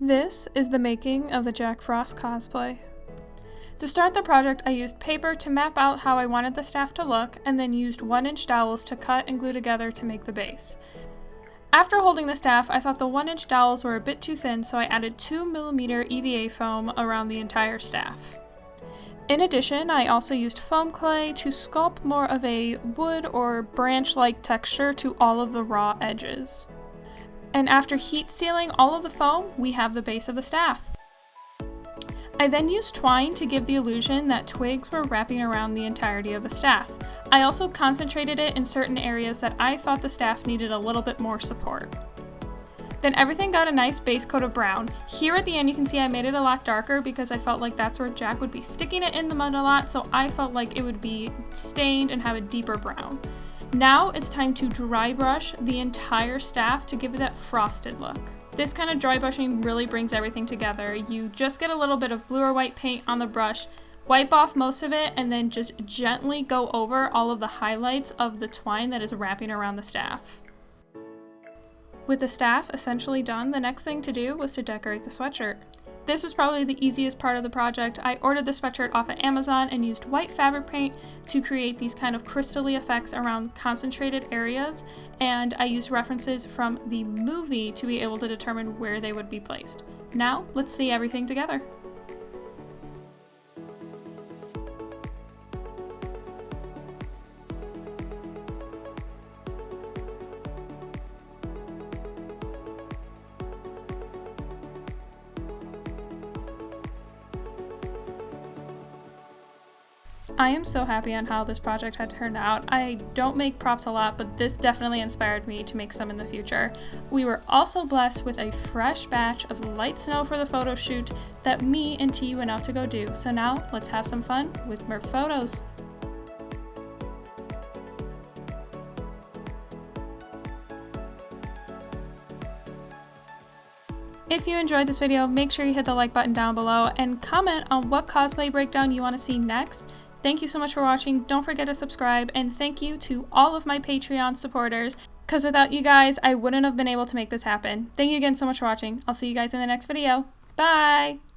This is the making of the Jack Frost cosplay. To start the project, I used paper to map out how I wanted the staff to look, and then used 1-inch dowels to cut and glue together to make the base. After holding the staff, I thought the 1-inch dowels were a bit too thin, so I added 2mm EVA foam around the entire staff. In addition, I also used foam clay to sculpt more of a wood or branch-like texture to all of the raw edges. And after heat sealing all of the foam, we have the base of the staff. I then used twine to give the illusion that twigs were wrapping around the entirety of the staff. I also concentrated it in certain areas that I thought the staff needed a little bit more support. Then everything got a nice base coat of brown. Here at the end you can see I made it a lot darker because I felt like that's where Jack would be sticking it in the mud a lot, so I felt like it would be stained and have a deeper brown. Now it's time to dry brush the entire staff to give it that frosted look. This kind of dry brushing really brings everything together. You just get a little bit of blue or white paint on the brush, wipe off most of it, and then just gently go over all of the highlights of the twine that is wrapping around the staff. With the staff essentially done, the next thing to do was to decorate the sweatshirt. This was probably the easiest part of the project. I ordered the sweatshirt off of Amazon and used white fabric paint to create these kind of crystal-y effects around concentrated areas, and I used references from the movie to be able to determine where they would be placed. Now, let's see everything together. I am so happy on how this project had turned out. I don't make props a lot, but this definitely inspired me to make some in the future. We were also blessed with a fresh batch of light snow for the photo shoot that me and T went out to go do. So now let's have some fun with Merp photos. If you enjoyed this video, make sure you hit the like button down below and comment on what cosplay breakdown you want to see next. Thank you so much for watching. Don't forget to subscribe, and thank you to all of my Patreon supporters, because without you guys, I wouldn't have been able to make this happen. Thank you again so much for watching. I'll see you guys in the next video. Bye!